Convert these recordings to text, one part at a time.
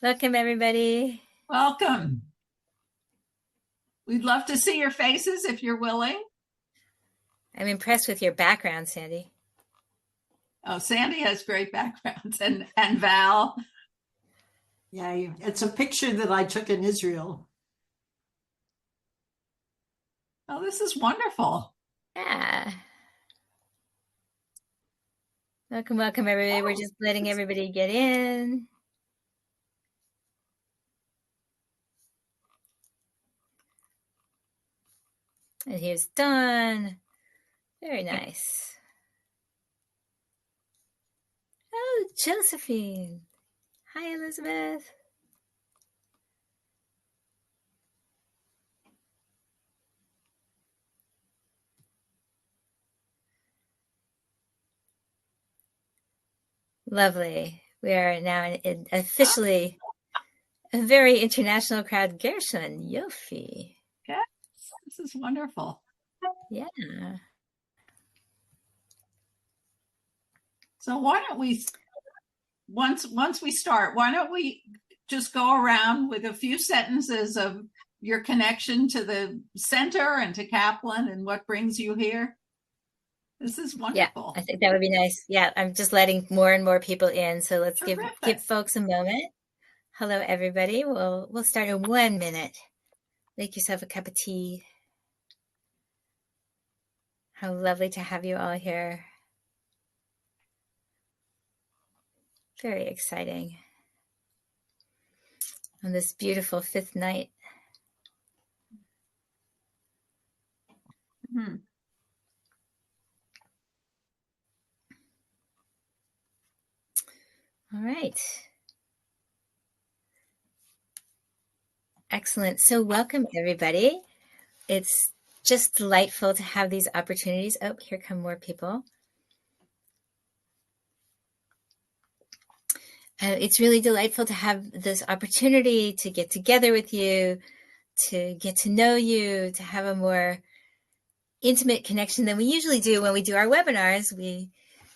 Welcome, everybody. Welcome. We'd love to see your faces if you're willing. I'm impressed with your background, Sandy. Oh, Sandy has great backgrounds, and Val. Yeah, it's a picture that I took in Israel. Oh, this is wonderful. Yeah. Welcome, everybody. We're just letting everybody get in. And here's Dawn. Very nice. Oh, Josephine. Hi, Elizabeth. Lovely. We are now officially a very international crowd. Gershon, Yofi. Yes, this is wonderful. Yeah. So why don't we, once we start, why don't we just go around with a few sentences of your connection to the center and to Kaplan and what brings you here? This is wonderful. Yeah, I think that would be nice. Yeah, I'm just letting more and more people in. So let's give folks a moment. Hello, everybody. We'll start in 1 minute. Make yourself a cup of tea. How lovely to have you all here. Very exciting. On this beautiful fifth night. Mm-hmm. All right. Excellent. So welcome, everybody. It's just delightful to have these opportunities. Oh, here come more people. It's really delightful to have this opportunity to get together with you, to get to know you, to have a more intimate connection than we usually do when we do our webinars. We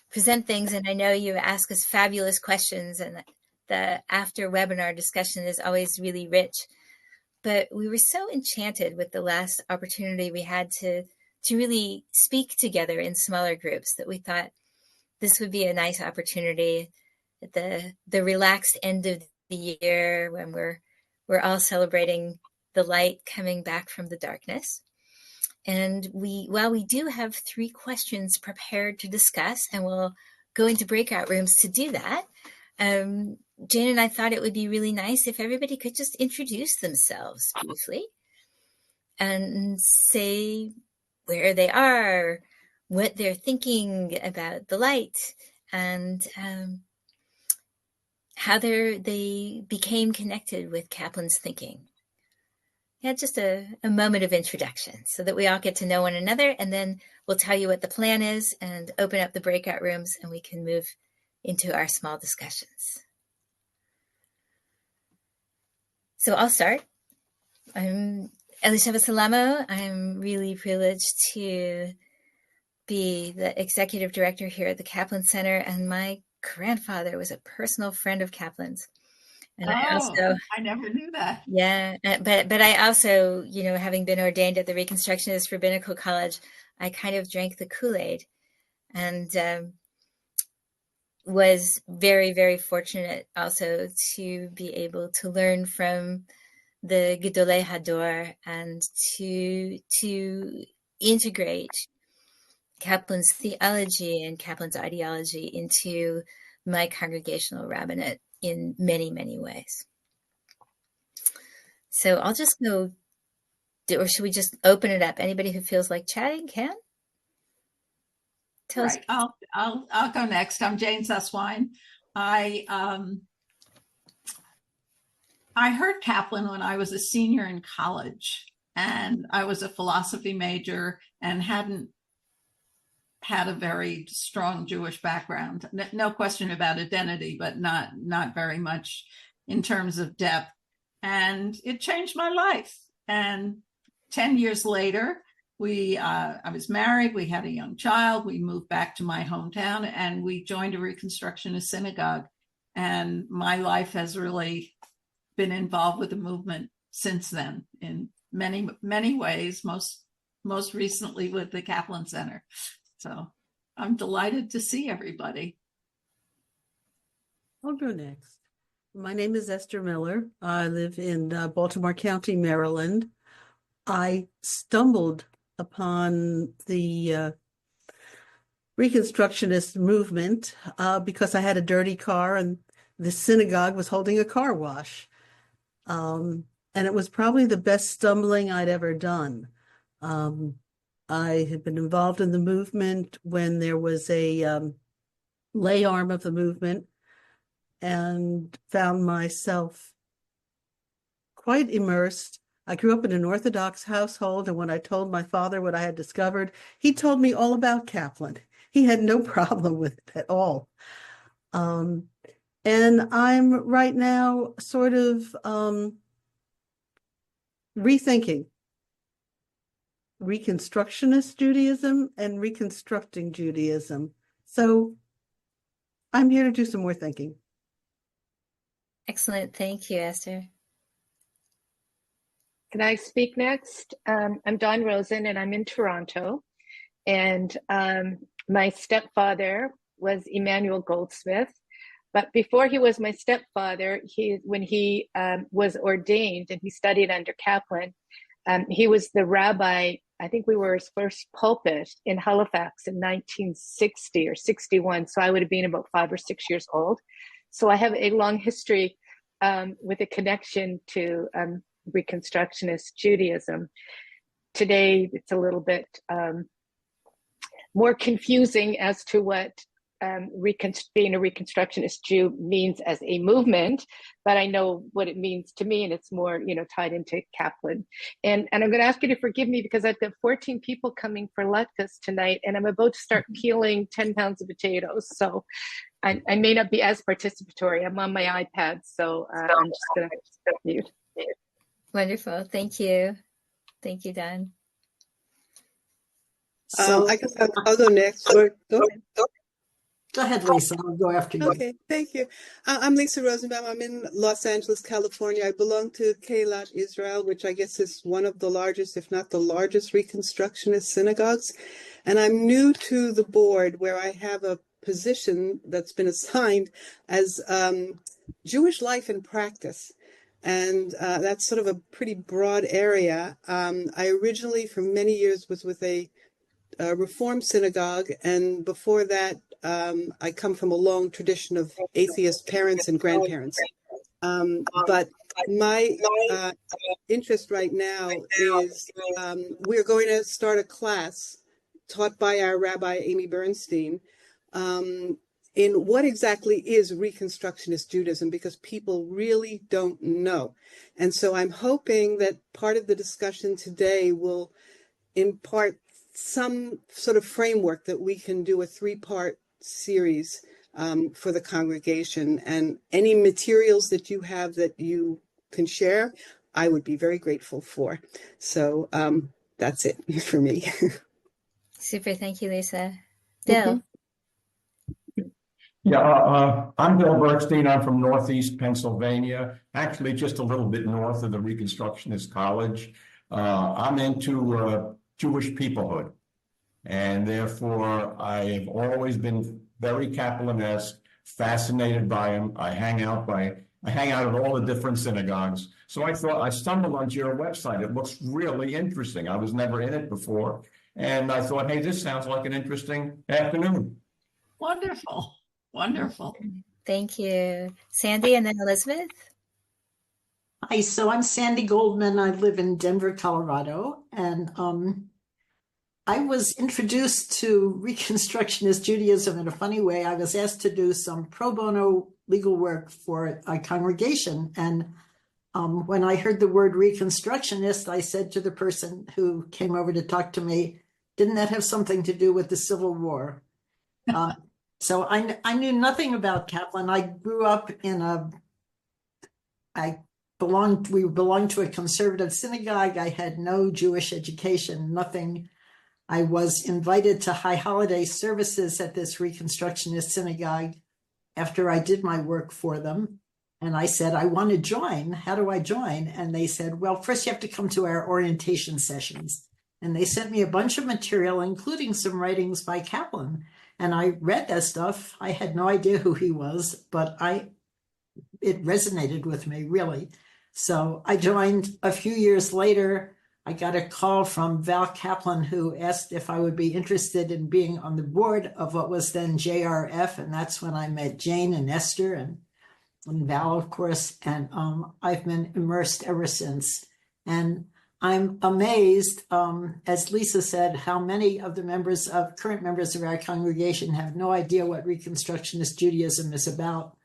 present things, and I know you ask us fabulous questions, and the after webinar discussion is always really rich. But we were so enchanted with the last opportunity we had to really speak together in smaller groups that we thought this would be a nice opportunity at the relaxed end of the year when we're all celebrating the light coming back from the darkness. And while we do have 3 questions prepared to discuss, and we'll go into breakout rooms to do that, Jane and I thought it would be really nice if everybody could just introduce themselves briefly and say where they are, what they're thinking about the light, and how they became connected with Kaplan's thinking. Yeah, just a moment of introduction so that we all get to know one another, and then we'll tell you what the plan is and open up the breakout rooms, and we can move into our small discussions. So I'll start. I'm Elisheva Salamo. I'm really privileged to be the executive director here at the Kaplan Center, and my grandfather was a personal friend of Kaplan's. And I never knew that. Yeah, but I also, having been ordained at the Reconstructionist Rabbinical College, I kind of drank the Kool-Aid, and was very, very fortunate also to be able to learn from the Gedolei Hador and to integrate Kaplan's theology and Kaplan's ideology into my congregational rabbinate in many, many ways. So I'll just go, or should we just open it up? Anybody who feels like chatting can. Tell us. I'll go next. I'm Jane Susswein. I heard Kaplan when I was a senior in college, and I was a philosophy major and hadn't had a very strong Jewish background. No question about identity, but not very much in terms of depth. And it changed my life. And 10 years later, I was married, we had a young child, we moved back to my hometown, and we joined a Reconstructionist synagogue. And my life has really been involved with the movement since then in many, many ways, most recently with the Kaplan Center. So I'm delighted to see everybody. I'll go next. My name is Esther Miller. I live in Baltimore County, Maryland. I stumbled upon the Reconstructionist movement because I had a dirty car and the synagogue was holding a car wash. And it was probably the best stumbling I'd ever done. I had been involved in the movement when there was a lay arm of the movement, and found myself quite immersed. I grew up in an Orthodox household, and when I told my father what I had discovered, he told me all about Kaplan. He had no problem with it at all. And I'm right now sort of rethinking Reconstructionist Judaism and reconstructing Judaism. So I'm here to do some more thinking. Excellent. Thank you, Esther. Can I speak next? I'm Dawn Rosen, and I'm in Toronto. And my stepfather was Emmanuel Goldsmith. But before he was my stepfather, when he was ordained and he studied under Kaplan, he was the rabbi. I think we were his first pulpit in Halifax in 1960 or 61. So I would have been about 5 or 6 years old. So I have a long history with a connection to Reconstructionist Judaism. Today, it's a little bit more confusing as to what being a Reconstructionist Jew means as a movement, but I know what it means to me, and it's more, tied into Kaplan. And I'm going to ask you to forgive me because I've got 14 people coming for latkes tonight, and I'm about to start peeling 10 pounds of potatoes. So I may not be as participatory. I'm on my iPad, so I'm just going to mute. Wonderful. Thank you. Thank you, Don. So I guess I'll go next. go ahead, Lisa. I'll go after you. Okay, thank you. I'm Lisa Rosenbaum. I'm in Los Angeles, California. I belong to Keilat Israel, which I guess is one of the largest, if not the largest, Reconstructionist synagogues. And I'm new to the board, where I have a position that's been assigned as Jewish life and practice. And that's sort of a pretty broad area. I originally, for many years, was with a Reform synagogue, and before that, I come from a long tradition of atheist parents and grandparents. But my interest right now is we're going to start a class taught by our Rabbi Amy Bernstein in what exactly is Reconstructionist Judaism, because people really don't know. And so I'm hoping that part of the discussion today will impart some sort of framework that we can do a 3-part series for the congregation. And any materials that you have that you can share, I would be very grateful for. So that's it for me. Super. Thank you, Lisa. Bill. Yeah, I'm Bill Bergstein. I'm from Northeast Pennsylvania, actually just a little bit north of the Reconstructionist College. I'm into Jewish peoplehood, and therefore I have always been very Kaplan-esque, fascinated by him. I hang out at all the different synagogues. So I thought, I stumbled onto your website. It looks really interesting. I was never in it before, and I thought, hey, this sounds like an interesting afternoon. Wonderful. Wonderful. Thank you. Sandy and then Elizabeth. Hi, so I'm Sandy Goldman. I live in Denver, Colorado, and I was introduced to Reconstructionist Judaism in a funny way. I was asked to do some pro bono legal work for a congregation, and when I heard the word Reconstructionist, I said to the person who came over to talk to me, "Didn't that have something to do with the Civil War?" So I knew nothing about Kaplan. I grew up in we belonged to a conservative synagogue. I had no Jewish education, nothing. I was invited to high holiday services at this Reconstructionist synagogue after I did my work for them. And I said, I want to join. How do I join? And they said, well, first you have to come to our orientation sessions. And they sent me a bunch of material, including some writings by Kaplan. And I read that stuff. I had no idea who he was, but it resonated with me, really. So I joined a few years later. I got a call from Val Kaplan, who asked if I would be interested in being on the board of what was then JRF. And that's when I met Jane and Esther and Val, of course. And I've been immersed ever since. And I'm amazed, as Lisa said, how many of the current members of our congregation have no idea what Reconstructionist Judaism is about.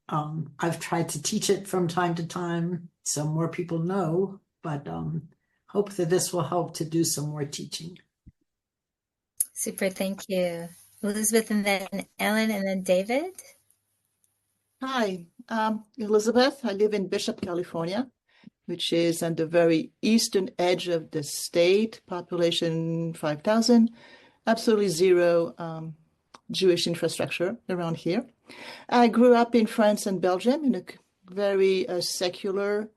I've tried to teach it from time to time, so more people know, but hope that this will help to do some more teaching. Super, thank you. Elizabeth, and then Ellen, and then David. Hi, Elizabeth. I live in Bishop, California, which is on the very eastern edge of the state, population 5,000, absolutely zero Jewish infrastructure around here. I grew up in France and Belgium in a very secular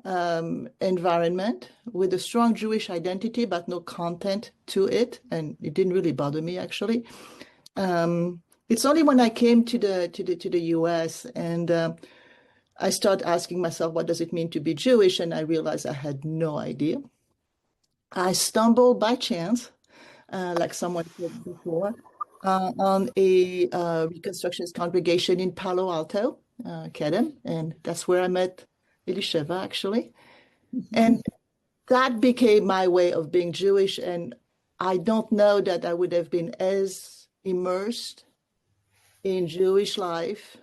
environment with a strong Jewish identity, but no content to it. And it didn't really bother me, actually. It's only when I came to the US and I started asking myself, what does it mean to be Jewish? And I realized I had no idea. I stumbled by chance, like someone said before, on a Reconstructionist congregation in Palo Alto, Kedem, and that's where I met Elisheva, actually. And that became my way of being Jewish, and I don't know that I would have been as immersed in Jewish life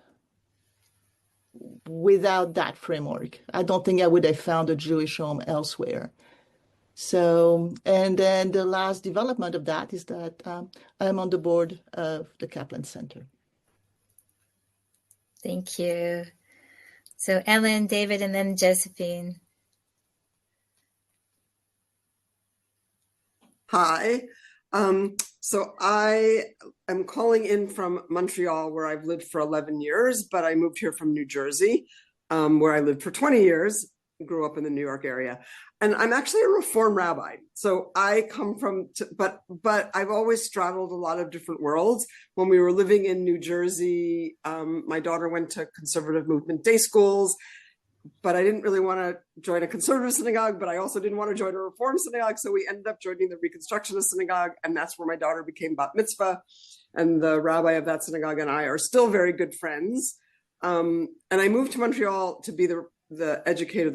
without that framework. I don't think I would have found a Jewish home elsewhere. So, and then the last development of that is that I'm on the board of the Kaplan Center. Thank you. So Ellen, David, and then Josephine. Hi. So I am calling in from Montreal, where I've lived for 11 years, but I moved here from New Jersey, where I lived for 20 years, grew up in the New York area. And I'm actually a Reform rabbi. So I come from, but I've always straddled a lot of different worlds. When we were living in New Jersey, my daughter went to conservative movement day schools, but I didn't really want to join a conservative synagogue, but I also didn't want to join a Reform synagogue. So we ended up joining the Reconstructionist synagogue, and that's where my daughter became bat mitzvah. And the rabbi of that synagogue and I are still very good friends. And I moved to Montreal to be the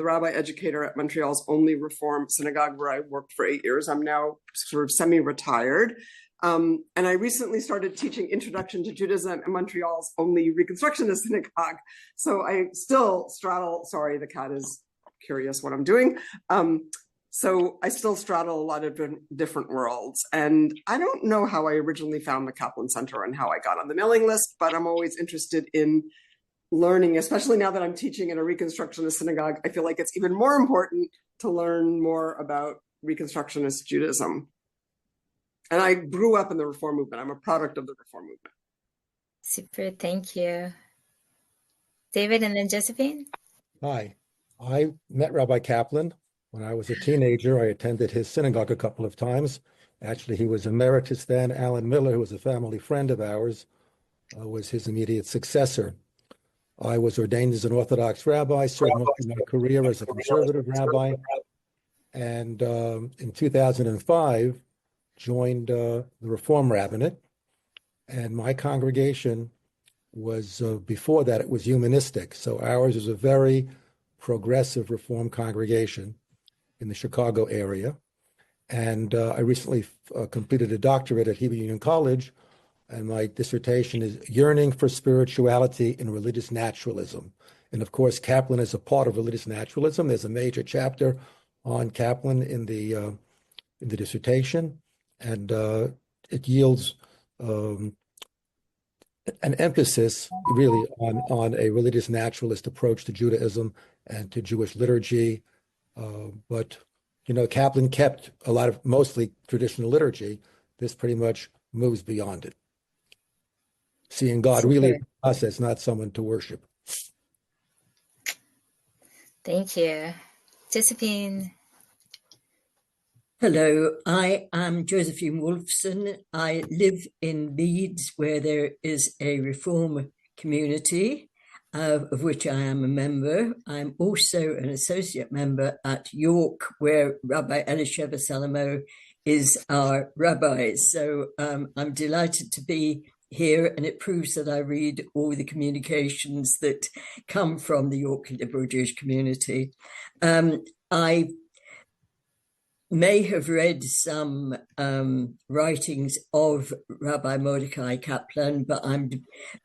rabbi educator at Montreal's only Reform synagogue, where I worked for 8 years. I'm now sort of semi-retired. And I recently started teaching Introduction to Judaism at Montreal's only Reconstructionist synagogue. So I still straddle, sorry, the cat is curious what I'm doing. So I still straddle a lot of different worlds. And I don't know how I originally found the Kaplan Center and how I got on the mailing list, but I'm always interested in learning, especially now that I'm teaching in a Reconstructionist synagogue. I feel like it's even more important to learn more about Reconstructionist Judaism. And I grew up in the Reform movement. I'm a product of the Reform movement. Super, thank you. David, and then Josephine. Hi, I met Rabbi Kaplan when I was a teenager. I attended his synagogue a couple of times. Actually, he was emeritus then. Alan Miller, who was a family friend of ours, was his immediate successor. I was ordained as an Orthodox rabbi, served most of my career as a conservative rabbi, and in 2005, joined the Reform Rabbinate. And my congregation was, before that, it was humanistic. So ours is a very progressive Reform congregation in the Chicago area. And I recently completed a doctorate at Hebrew Union College, and my dissertation is Yearning for Spirituality in Religious Naturalism. And of course, Kaplan is a part of religious naturalism. There's a major chapter on Kaplan in the dissertation, and it yields an emphasis really on a religious naturalist approach to Judaism and to Jewish liturgy. But, you know, Kaplan kept a lot of mostly traditional liturgy. This pretty much moves beyond it. Seeing God really as a process, not someone to worship. Thank you. Josephine. Hello, I am Josephine Wolfson. I live in Leeds, where there is a Reform community, of which I am a member. I'm also an associate member at York, where Rabbi Elisheva Salamo is our rabbi. So I'm delighted to be here, and it proves that I read all the communications that come from the York Liberal Jewish community. I may have read some writings of Rabbi Mordecai Kaplan, but I'm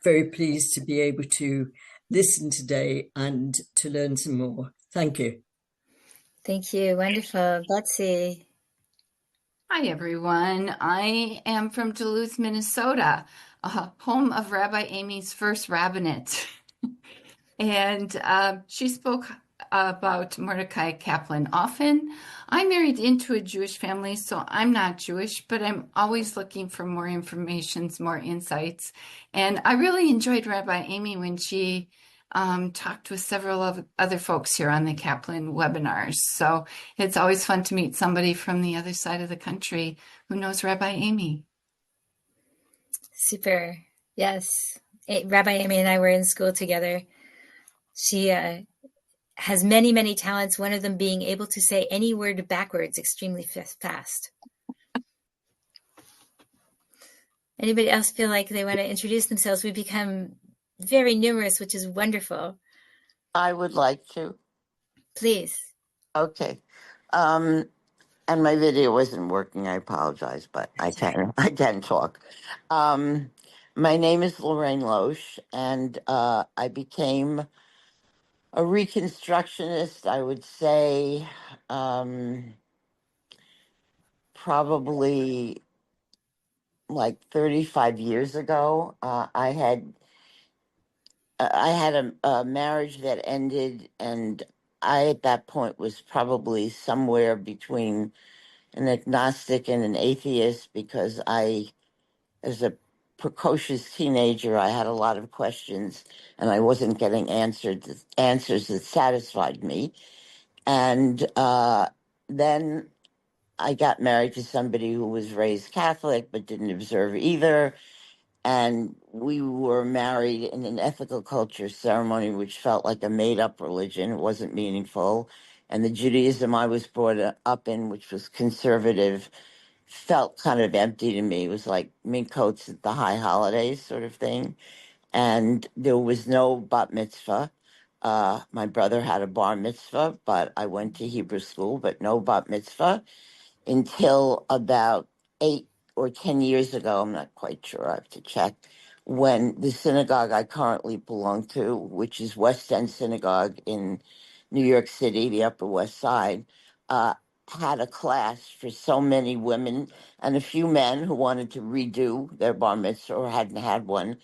very pleased to be able to listen today and to learn some more. Thank you. Thank you. Wonderful. Betsy. Hi, everyone. I am from Duluth, Minnesota, home of Rabbi Amy's first rabbinate. And she spoke about Mordecai Kaplan often. I married into a Jewish family, so I'm not Jewish, but I'm always looking for more information, more insights. And I really enjoyed Rabbi Amy when she talked with several of other folks here on the Kaplan webinars. So it's always fun to meet somebody from the other side of the country who knows Rabbi Amy. Super. Yes. Rabbi Amy and I were in school together. She has many, many talents, one of them being able to say any word backwards extremely fast. Anybody else feel like they want to introduce themselves? We've become very numerous, which is wonderful. I would like to. Please. Okay. And my video wasn't working. I apologize, but I can talk. My name is Lorraine Loesch, and I became a Reconstructionist, I would say, probably like 35 years ago. I had a marriage that ended, and I, at that point, was probably somewhere between an agnostic and an atheist, because as a precocious teenager, I had a lot of questions, and I wasn't getting answers that satisfied me. And then I got married to somebody who was raised Catholic but didn't observe either. And we were married in an ethical culture ceremony, which felt like a made-up religion. It wasn't meaningful. And the Judaism I was brought up in, which was conservative, felt kind of empty to me. It was like mink coats at the high holidays sort of thing. And there was no bat mitzvah. My brother had a bar mitzvah, but I went to Hebrew school, but no bat mitzvah until about 8 or 10 years ago. I'm not quite sure. I have to check. When the synagogue I currently belong to, which is West End Synagogue in New York City, the Upper West Side, had a class for so many women and a few men who wanted to redo their bar mitzvah or hadn't had one,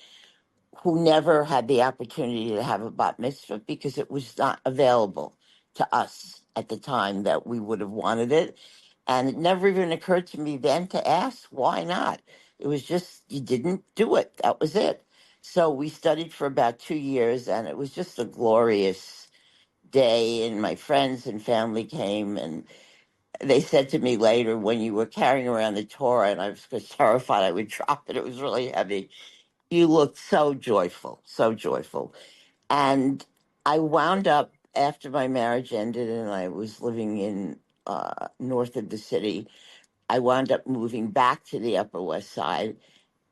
who never had the opportunity to have a bat mitzvah because it was not available to us at the time that we would have wanted it. And it never even occurred to me then to ask, why not? It was just, you didn't do it. That was it. So we studied for about 2 years, and it was just a glorious day. And my friends and family came, and they said to me later, when you were carrying around the Torah, and I was terrified I would drop it, it was really heavy, you looked so joyful, so joyful. And I wound up, after my marriage ended and I was living in north of the city, I wound up moving back to the Upper West Side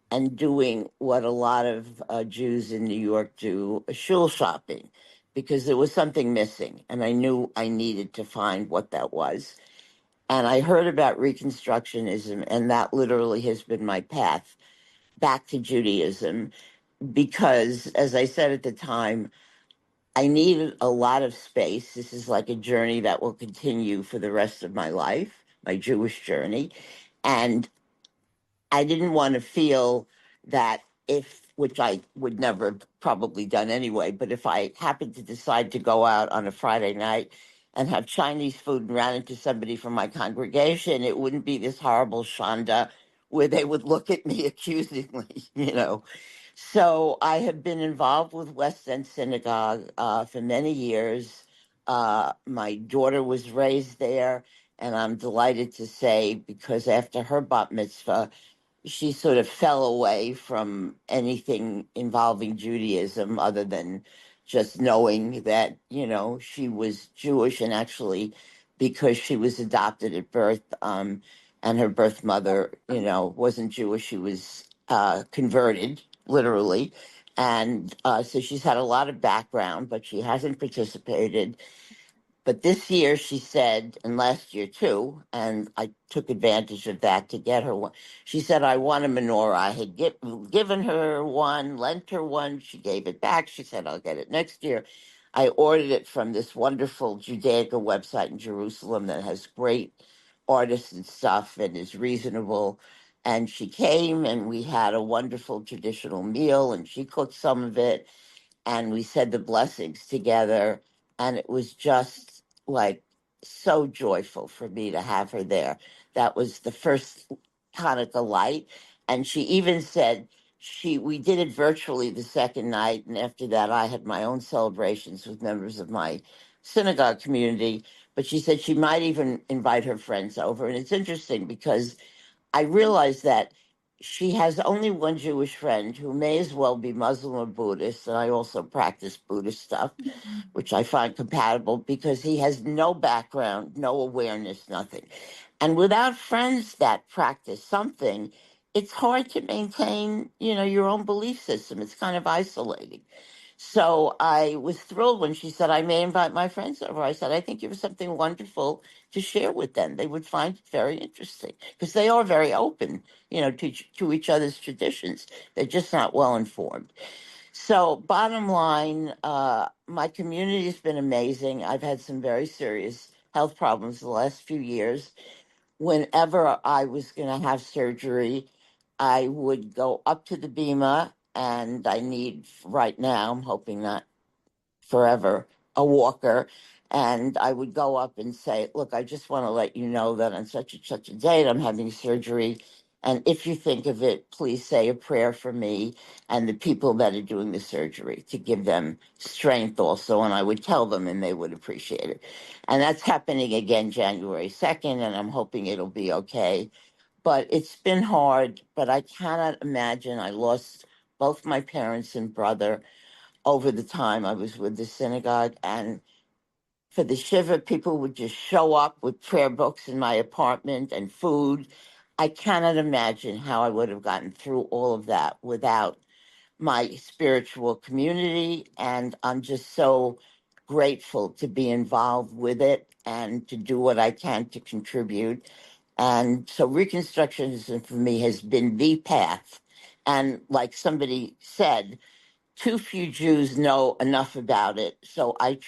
and doing what a lot of Jews in New York do, shul shopping, because there was something missing, and I knew I needed to find what that was. And I heard about Reconstructionism, and that literally has been my path back to Judaism, because, as I said at the time, I needed a lot of space. This is like a journey that will continue for the rest of my life, my Jewish journey. And I didn't want to feel that which I would never have probably done anyway, but if I happened to decide to go out on a Friday night and have Chinese food and ran into somebody from my congregation, it wouldn't be this horrible shanda where they would look at me accusingly. So I have been involved with West End Synagogue for many years. My daughter was raised there, and I'm delighted to say, because after her bat mitzvah, she sort of fell away from anything involving Judaism other than just knowing that, she was Jewish, and actually because she was adopted at birth, and her birth mother, wasn't Jewish, she was converted, literally. And so she's had a lot of background, but she hasn't participated. But this year she said, and last year too, and I took advantage of that to get her one. She said, I want a menorah. I had given her one, lent her one. She gave it back. She said, I'll get it next year. I ordered it from this wonderful Judaica website in Jerusalem that has great artists and stuff and is reasonable. And she came and we had a wonderful traditional meal, and she cooked some of it, and we said the blessings together, and it was just like so joyful for me to have her there. That was the first Hanukkah light, and she even said we did it virtually the second night, and after that I had my own celebrations with members of my synagogue community, but she said she might even invite her friends over. And it's interesting because I realized that she has only one Jewish friend who may as well be Muslim or Buddhist, and I also practice Buddhist stuff, which I find compatible, because he has no background, no awareness, nothing. And without friends that practice something, it's hard to maintain, your own belief system. It's kind of isolating. So I was thrilled when she said, I may invite my friends over. I said, I think you have something wonderful to share with them. They would find it very interesting, because they are very open, to each other's traditions. They're just not well informed. So bottom line, my community has been amazing. I've had some very serious health problems the last few years. Whenever I was going to have surgery, I would go up to the Bima, and I need right now, I'm hoping not forever, a walker. And I would go up and say, look, I just want to let you know that on such and such a date, I'm having surgery. And if you think of it, please say a prayer for me and the people that are doing the surgery, to give them strength also. And I would tell them, and they would appreciate it. And that's happening again January 2nd, and I'm hoping it'll be okay. But it's been hard, but I cannot imagine. I lost both my parents and brother over the time I was with the synagogue. And for the Shiva, people would just show up with prayer books in my apartment and food. I cannot imagine how I would have gotten through all of that without my spiritual community. And I'm just so grateful to be involved with it and to do what I can to contribute. And so Reconstructionism for me has been the path. And like somebody said, too few Jews know enough about it. So I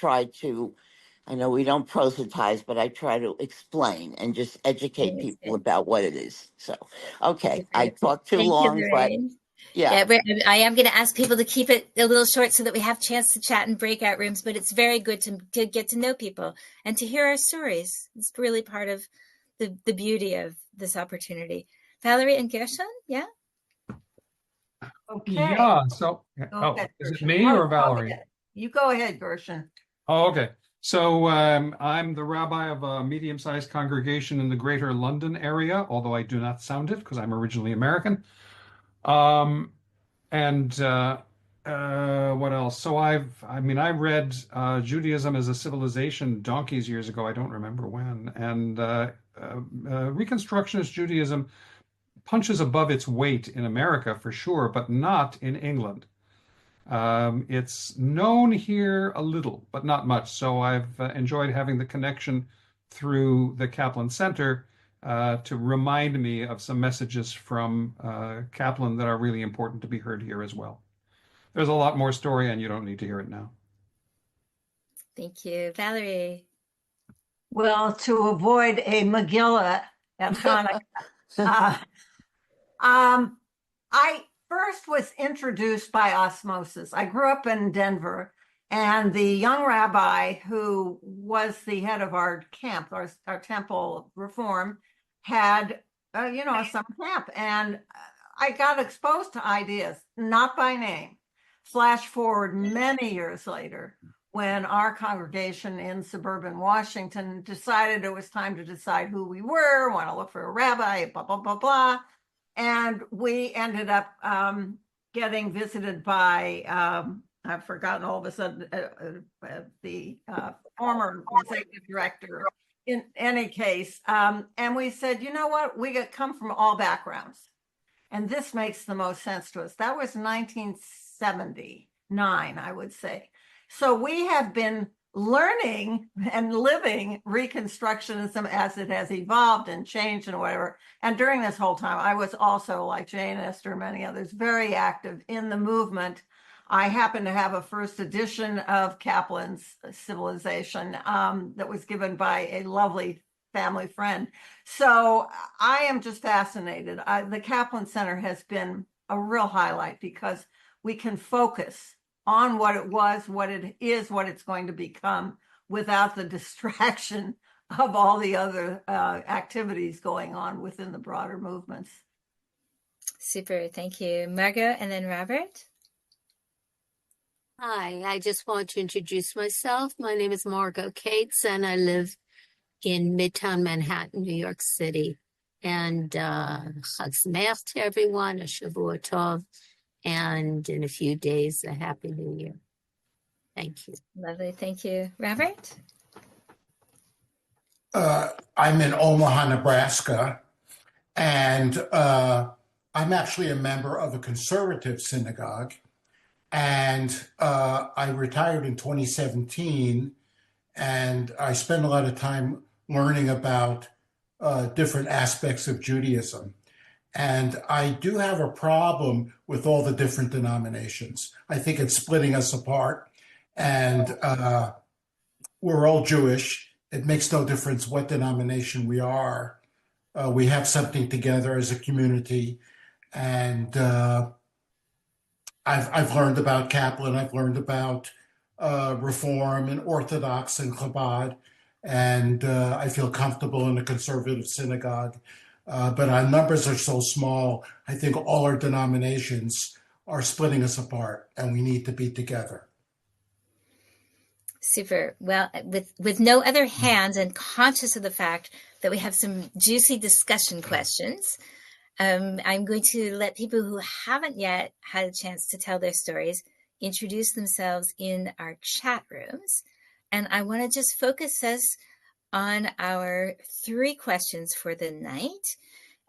know we don't proselytize, but I try to explain and just educate people about what it is. So, okay, I talked too long, but yeah. I am going to ask people to keep it a little short so that we have a chance to chat in breakout rooms, but it's very good to get to know people and to hear our stories. It's really part of the beauty of this opportunity. Valerie and Gershon, yeah? Okay. Yeah, so, is it me or Valerie? You go ahead, Gershon. Oh, okay. So I'm the rabbi of a medium-sized congregation in the greater London area, although I do not sound it because I'm originally American. What else? So I read Judaism as a Civilization donkeys years ago. I don't remember when. And Reconstructionist Judaism punches above its weight in America for sure, but not in England. It's known here a little, but not much. So I've enjoyed having the connection through the Kaplan Center to remind me of some messages from Kaplan that are really important to be heard here as well. There's a lot more story, and you don't need to hear it now. Thank you. Valerie? Well, to avoid a Megillah at Hanukkah, I first was introduced by osmosis. I grew up in Denver, and the young rabbi who was the head of our camp, our temple reform, had, a summer camp. And I got exposed to ideas, not by name. Flash forward many years later, when our congregation in suburban Washington decided it was time to decide who we were, want to look for a rabbi, blah, blah, blah, blah. And we ended up getting visited by, I've forgotten all of a sudden, the former executive director in any case. And we said, you know what, we come from all backgrounds. And this makes the most sense to us. That was 1979, I would say. So we have been learning and living Reconstructionism as it has evolved and changed and whatever. And during this whole time, I was also, like Jane, Esther, many others, very active in the movement. I happen to have a first edition of Kaplan's Civilization that was given by a lovely family friend. So I am just fascinated. The Kaplan Center has been a real highlight because we can focus on what it was, what it is, what it's going to become without the distraction of all the other activities going on within the broader movements. Super, thank you. Margot and then Robert. Hi, I just want to introduce myself. My name is Margot Cates and I live in Midtown Manhattan, New York City. And Chag Sameach to everyone, a Shavua Tov, and in a few days, a Happy New Year. Thank you. Lovely, thank you. Robert? I'm in Omaha, Nebraska, and I'm actually a member of a conservative synagogue. And I retired in 2017, and I spent a lot of time learning about different aspects of Judaism. And I do have a problem with all the different denominations. I think it's splitting us apart. And we're all Jewish. It makes no difference what denomination we are. We have something together as a community. And I've learned about Kaplan. I've learned about Reform and Orthodox and Chabad. And I feel comfortable in a conservative synagogue. But our numbers are so small, I think all our denominations are splitting us apart, and we need to be together. Super. Well, with no other hands and conscious of the fact that we have some juicy discussion questions, I'm going to let people who haven't yet had a chance to tell their stories introduce themselves in our chat rooms. And I want to just focus us on our 3 questions for the night.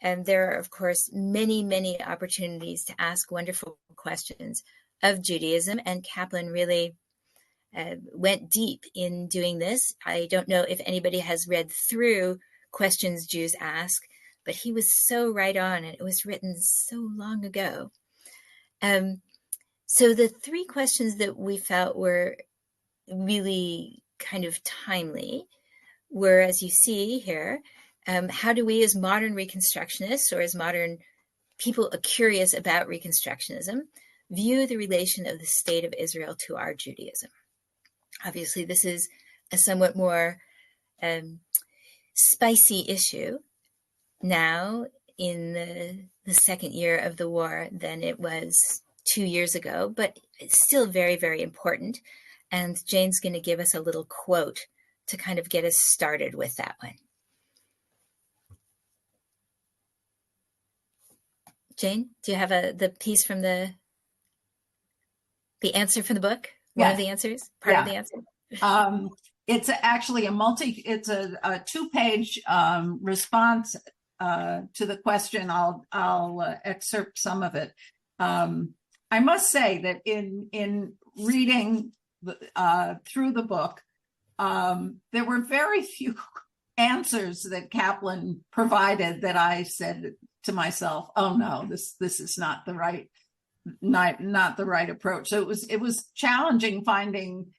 And there are, of course, many, many opportunities to ask wonderful questions of Judaism. And Kaplan really went deep in doing this. I don't know if anybody has read through Questions Jews Ask, but he was so right on, and it was written so long ago. So the 3 questions that we felt were really kind of timely were, as you see here, how do we as modern Reconstructionists or as modern people curious about Reconstructionism view the relation of the state of Israel to our Judaism? Obviously, this is a somewhat more spicy issue now in the second year of the war than it was 2 years ago, but it's still very, very important. And Jane's going to give us a little quote to kind of get us started with that one. Jane, do you have the piece from the answer from the book? One of the answers? Part of the answer? It's actually a 2-page response to the question. I'll excerpt some of it. I must say that in reading through the book, there were very few answers that Kaplan provided that I said to myself, "Oh no, this is not the right approach." So it was challenging finding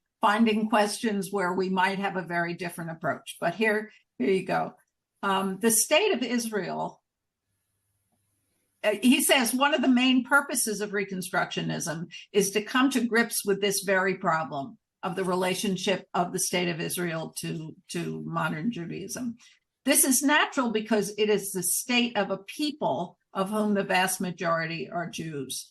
questions where we might have a very different approach. But here you go. The state of Israel. He says one of the main purposes of Reconstructionism is to come to grips with this very problem of the relationship of the state of Israel to modern Judaism. This is natural because it is the state of a people of whom the vast majority are Jews.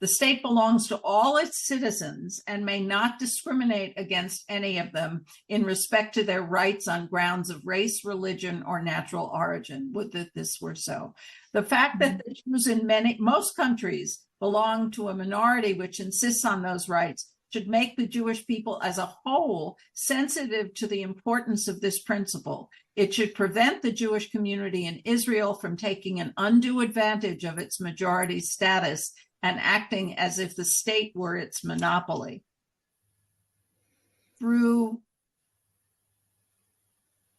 The state belongs to all its citizens and may not discriminate against any of them in respect to their rights on grounds of race, religion, or natural origin. Would that this were so. The fact that the Jews in most countries belong to a minority which insists on those rights should make the Jewish people as a whole sensitive to the importance of this principle. It should prevent the Jewish community in Israel from taking an undue advantage of its majority status and acting as if the state were its monopoly.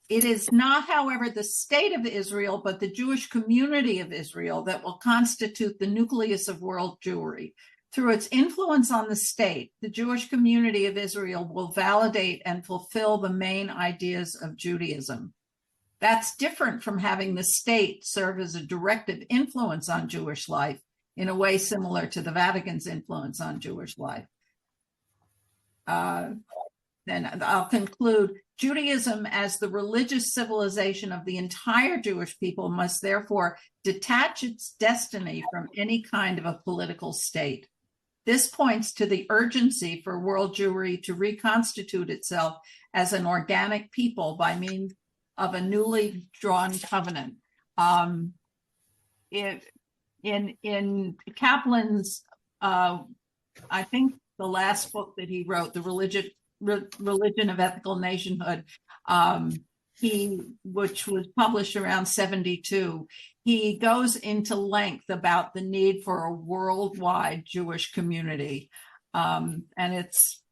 It is not, however, the state of Israel, but the Jewish community of Israel that will constitute the nucleus of world Jewry. Through its influence on the state, the Jewish community of Israel will validate and fulfill the main ideas of Judaism. That's different from having the state serve as a directive influence on Jewish life in a way similar to the Vatican's influence on Jewish life. Then I'll conclude, Judaism as the religious civilization of the entire Jewish people must therefore detach its destiny from any kind of a political state. This points to the urgency for world Jewry to reconstitute itself as an organic people by means of a newly drawn covenant. In Kaplan's, I think the last book that he wrote, The Religion of Ethical Nationhood, which was published around 1972, he goes into length about the need for a worldwide Jewish community. And it's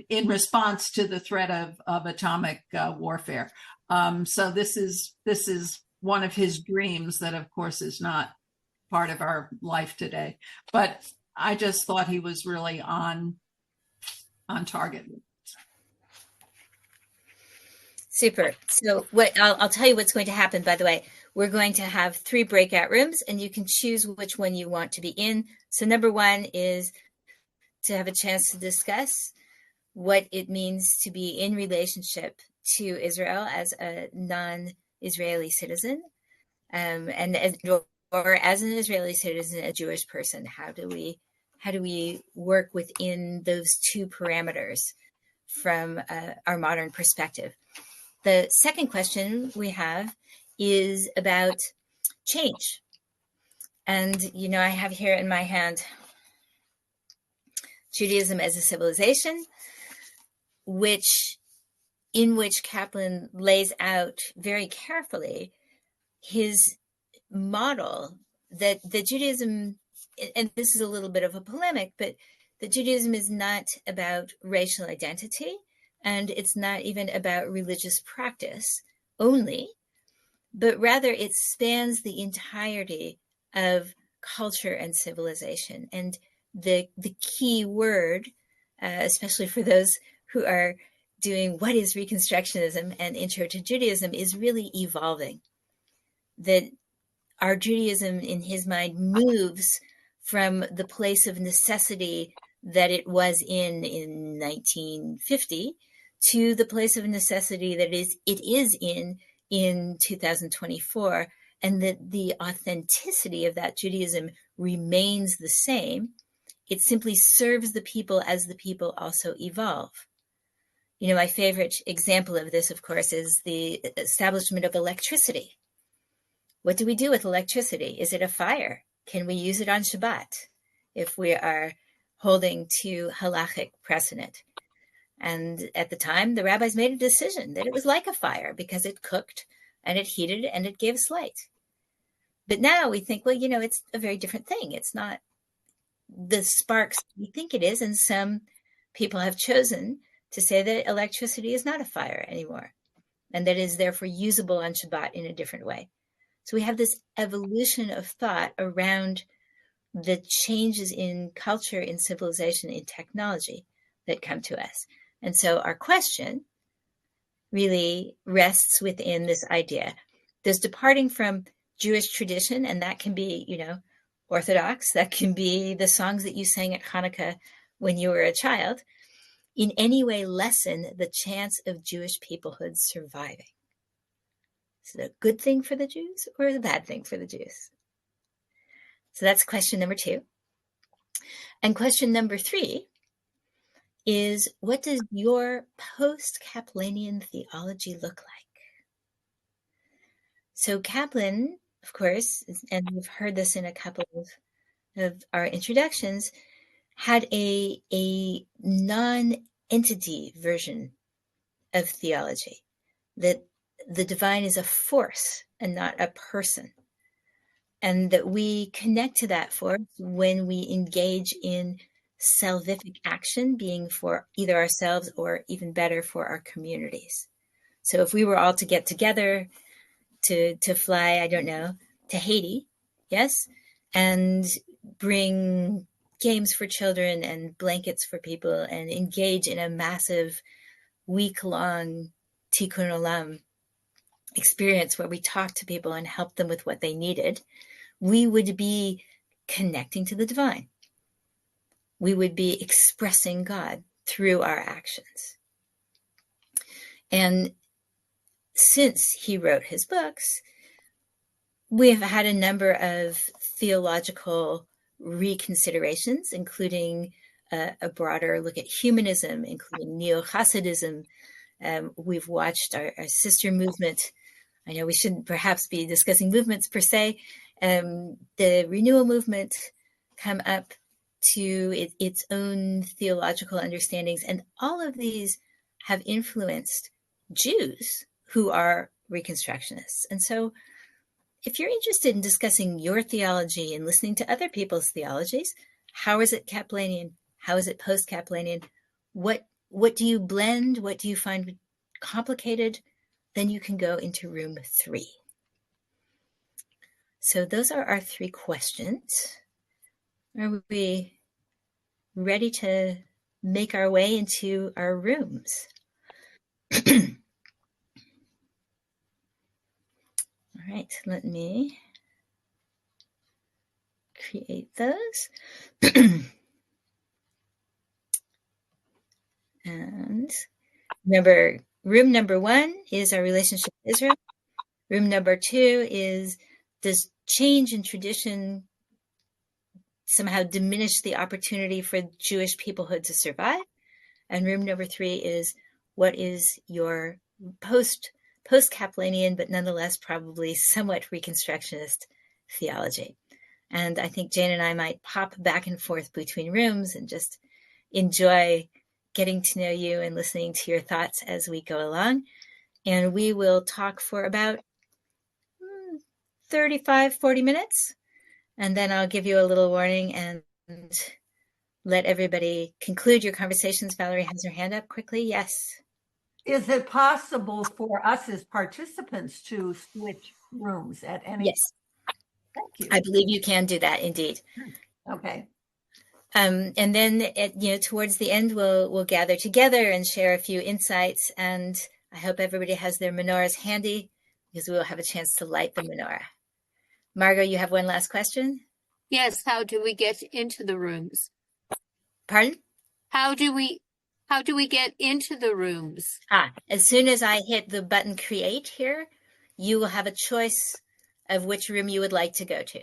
in response to the threat of atomic warfare. So this is one of his dreams that, of course, is not part of our life today. But I just thought he was really on target. Super. So I'll tell you what's going to happen, by the way. We're going to have 3 breakout rooms, and you can choose which one you want to be in. So number 1 is to have a chance to discuss what it means to be in relationship to Israel as a non-Israeli citizen, or as an Israeli citizen, a Jewish person. How do we work within those 2 parameters from our modern perspective? The second question we have is about change. And, I have here in my hand Judaism as a Civilization, in which Kaplan lays out very carefully his model that the Judaism, and this is a little bit of a polemic, but that Judaism is not about racial identity, and it's not even about religious practice only, but rather it spans the entirety of culture and civilization. And the key word, especially for those who are doing what is Reconstructionism and Intro to Judaism, is really evolving. That our Judaism, in his mind, moves from the place of necessity that it was in 1950 to the place of necessity that it is in 2024, and that the authenticity of that Judaism remains the same. It simply serves the people as the people also evolve. My favorite example of this, of course, is the establishment of electricity. What do we do with electricity? Is it a fire? Can we use it on Shabbat if we are holding to halachic precedent? And at the time, the rabbis made a decision that it was like a fire because it cooked and it heated and it gave us light. But now we think, well, it's a very different thing. It's not the sparks we think it is. And some people have chosen to say that electricity is not a fire anymore, and that is therefore usable on Shabbat in a different way. So we have this evolution of thought around the changes in culture, in civilization, in technology that come to us. And so our question really rests within this idea. Does departing from Jewish tradition, and that can be, Orthodox, that can be the songs that you sang at Hanukkah when you were a child, in any way lessen the chance of Jewish peoplehood surviving? Is it a good thing for the Jews or a bad thing for the Jews? So that's question number 2. And question number 3 is, what does your post-Kaplanian theology look like? So Kaplan, of course, and we've heard this in a couple of our introductions, had a non-entity version of theology, that the divine is a force and not a person, and that we connect to that force when we engage in salvific action, being for either ourselves or, even better, for our communities. So if we were all to get together to fly, I don't know, to Haiti, yes, and bring games for children and blankets for people and engage in a massive week-long Tikkun Olam experience where we talk to people and help them with what they needed, we would be connecting to the divine. We would be expressing God through our actions. And since he wrote his books, we have had a number of theological reconsiderations, including a broader look at humanism, including Neo-Hasidism. We've watched our sister movement. I know we shouldn't perhaps be discussing movements per se. The renewal movement come up to its own theological understandings. And all of these have influenced Jews who are Reconstructionists. And so if you're interested in discussing your theology and listening to other people's theologies, how is it Kaplanian? How is it post-Kaplanian? What do you blend? What do you find complicated? Then you can go into room 3. So those are our 3 questions. Are we ready to make our way into our rooms? All right, let me create those. And remember, room number 1 is our relationship with Israel. Room number 2 is, does change in tradition somehow diminish the opportunity for Jewish peoplehood to survive? And room number 3 is, what is your post-Kaplanian, but nonetheless probably somewhat Reconstructionist theology? And I think Jane and I might pop back and forth between rooms and just enjoy getting to know you and listening to your thoughts as we go along. And we will talk for about 35, 40 minutes. And then I'll give you a little warning and let everybody conclude your conversations. Valerie has her hand up quickly. Yes. Is it possible for us as participants to switch rooms at any? Yes. Thank you. I believe you can do that, indeed. Okay. And then towards the end, we'll gather together and share a few insights. And I hope everybody has their menorahs handy, because we will have a chance to light the menorah. Margot, you have one last question? Yes, how do we get into the rooms? Pardon? How do we get into the rooms? As soon as I hit the button create here, you will have a choice of which room you would like to go to.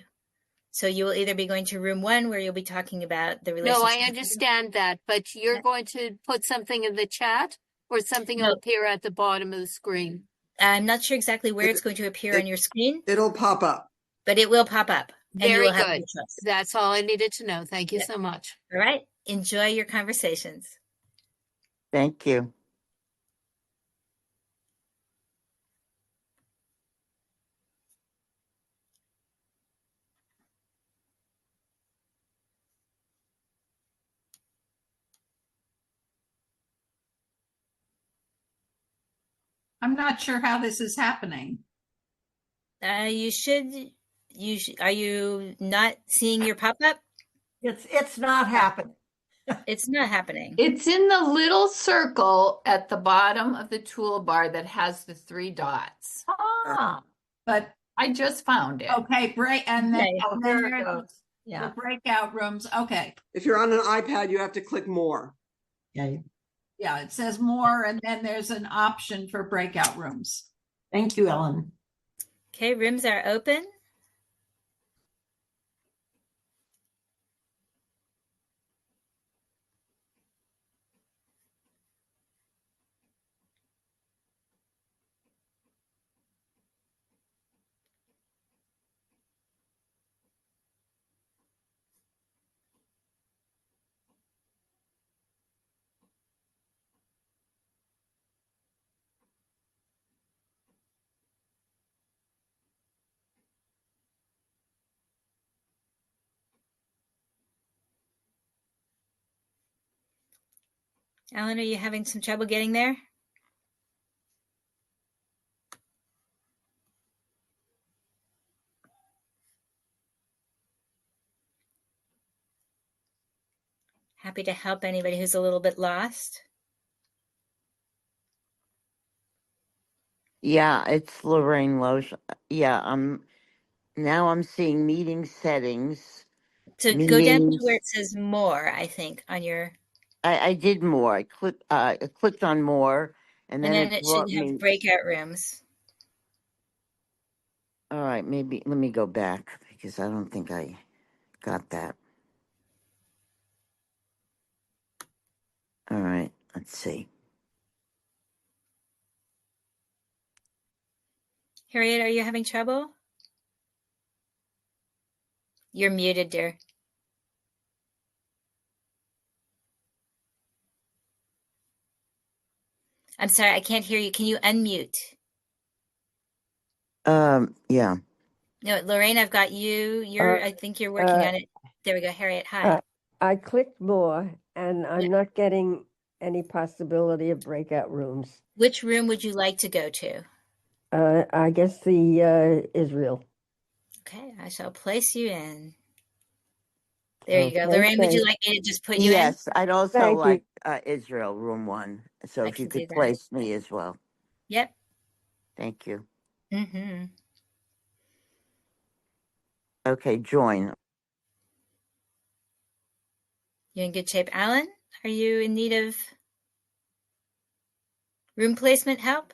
So you will either be going to room 1, where you'll be talking about the relationship. No, I understand that, but you're going to put something in the chat, or something will appear at the bottom of the screen? I'm not sure exactly where it's going to appear on your screen. It'll pop up. But it will pop up. Very good. That's all I needed to know. Thank you so much. All right. Enjoy your conversations. Thank you. I'm not sure how this is happening. You should. Are you not seeing your pop-up? It's not happening. It's not happening. It's in the little circle at the bottom of the toolbar that has the 3 dots. But I just found it. Okay, and then there it goes. The breakout rooms. Okay. If you're on an iPad, you have to click more. Okay. Yeah, it says more, and then there's an option for breakout rooms. Thank you, Ellen. Okay, rooms are open. Alan, are you having some trouble getting there? Happy to help anybody who's a little bit lost. Yeah, it's Lorraine Loesch. Yeah, I'm seeing meeting settings. So go down to where it says more, I think, on your. I did more. I clicked on more, and then then it it should brought have me. breakout rooms. All right, maybe let me go back because I don't think I got that. All right, let's see. Harriet, are you having trouble? You're muted, dear. I'm sorry, I can't hear you. Can you unmute? Yeah. No, Lorraine, I've got you. I think you're working on it. There we go. Harriet, hi. I clicked more, and I'm not getting any possibility of breakout rooms. Which room would you like to go to? I guess the Israel. Okay, I shall place you in. There you go. Okay, Lorraine, would you thanks. like me to just put you in? Yes, I'd also Thank you. like Israel, room 1. So I if you can do could that. place me as well. Yep. Thank you. Mm-hmm. Okay, join. You in good shape, Alan? Are you in need of room placement help?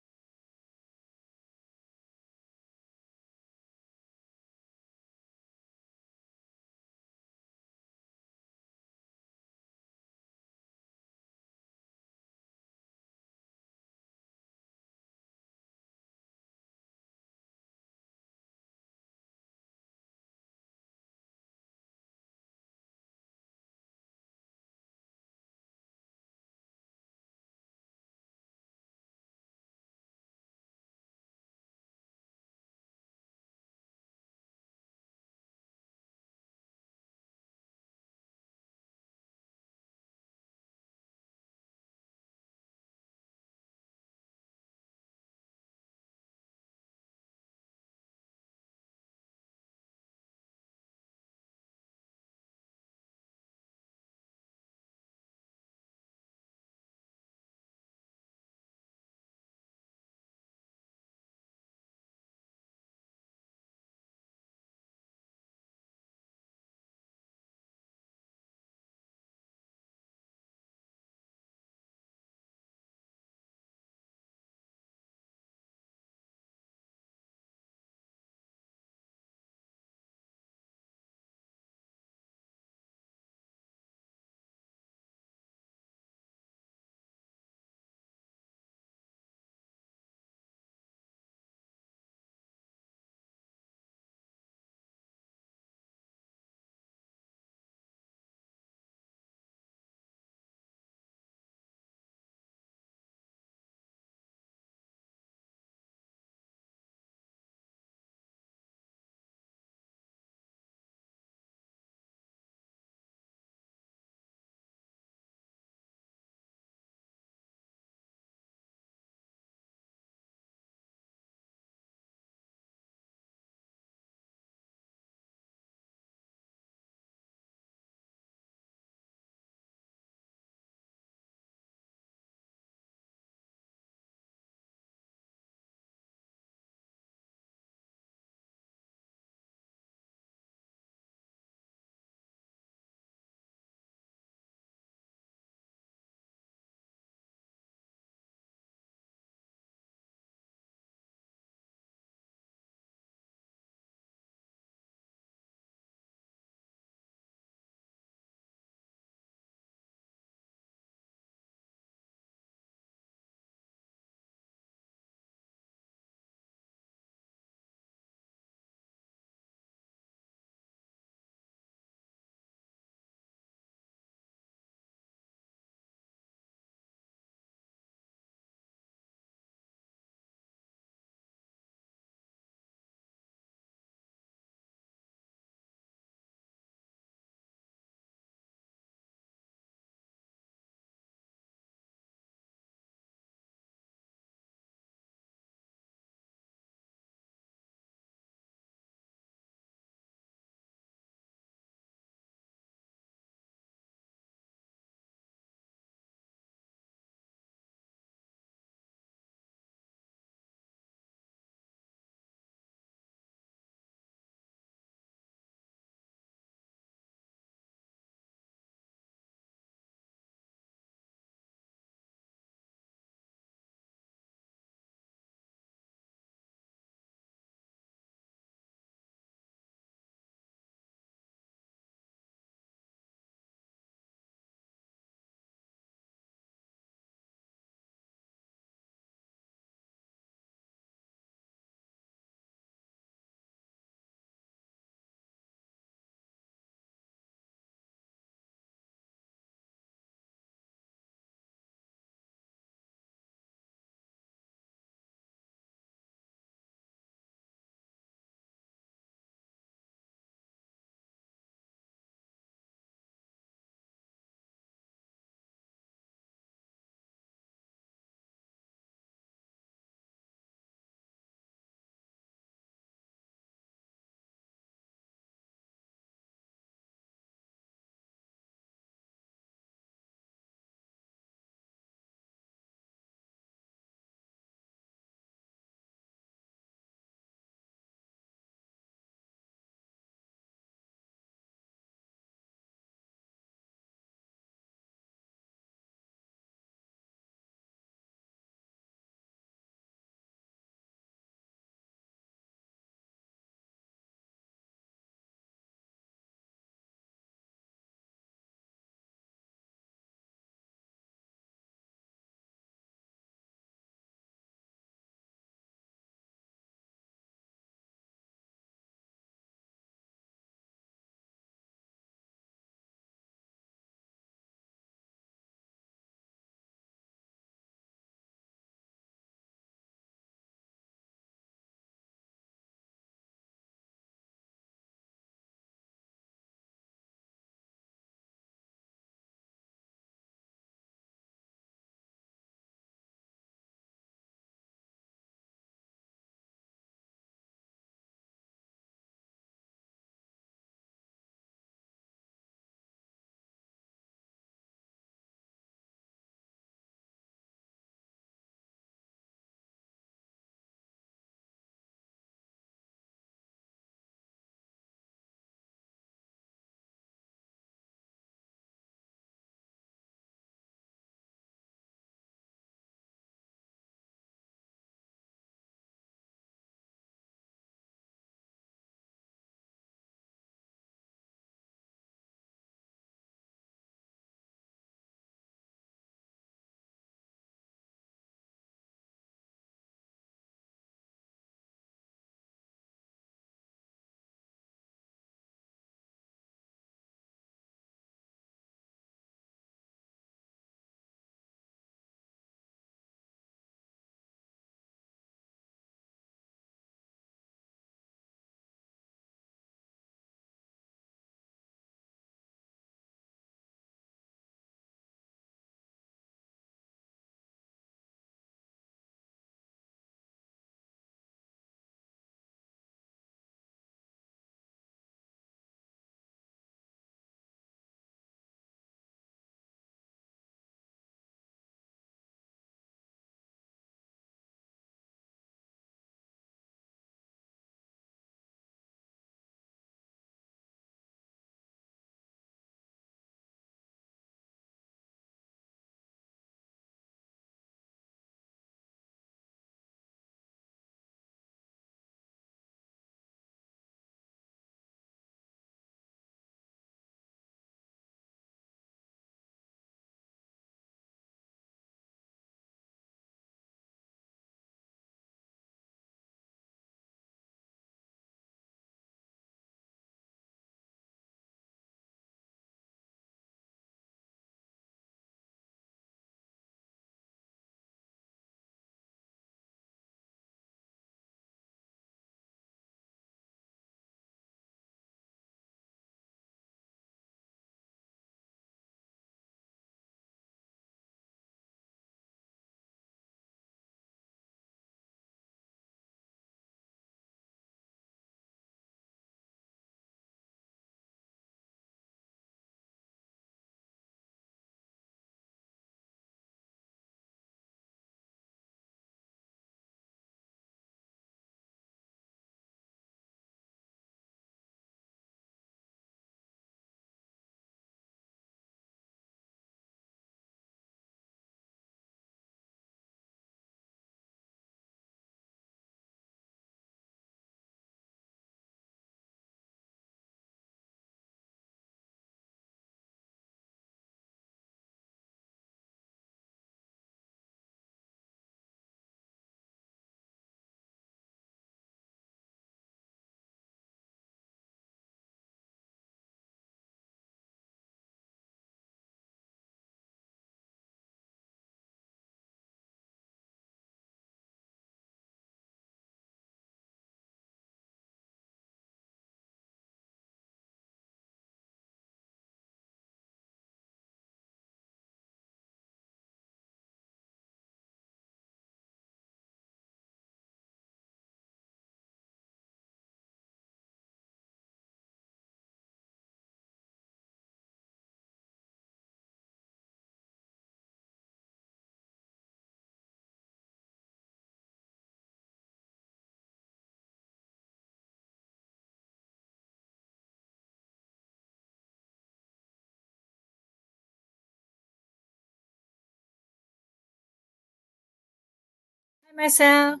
Marcel.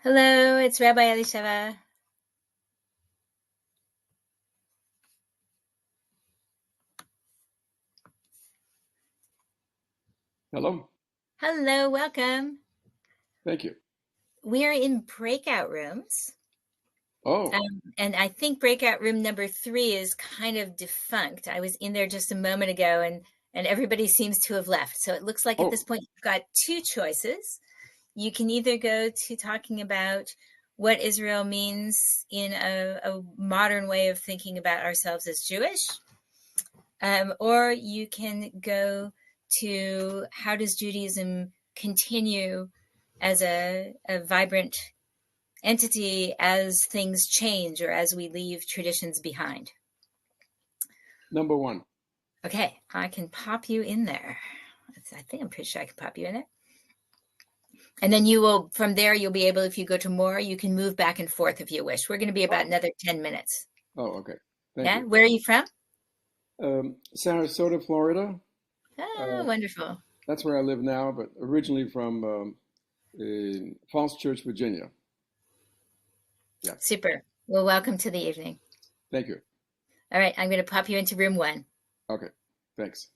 Hello, it's Rabbi Elisheva. Hello. Hello, welcome. Thank you. We're in breakout rooms. Oh. And I think breakout room number 3 is kind of defunct. I was in there just a moment ago and everybody seems to have left. So it looks like at this point you've got 2 choices. You can either go to talking about what Israel means in a modern way of thinking about ourselves as Jewish, or you can go to how does Judaism continue as a vibrant entity as things change or as we leave traditions behind. Number 1. Okay, I can pop you in there. I'm pretty sure I can pop you in there. And then you will, from there, you'll be able, if you go to more, you can move back and forth if you wish. We're going to be about another 10 minutes. Oh, okay. Thank you. Where are you from? Sarasota, Florida. Wonderful. That's where I live now, but originally from Falls Church, Virginia. Yeah. Super. Well, welcome to the evening. Thank you. All right, I'm going to pop you into room 1. Okay, thanks.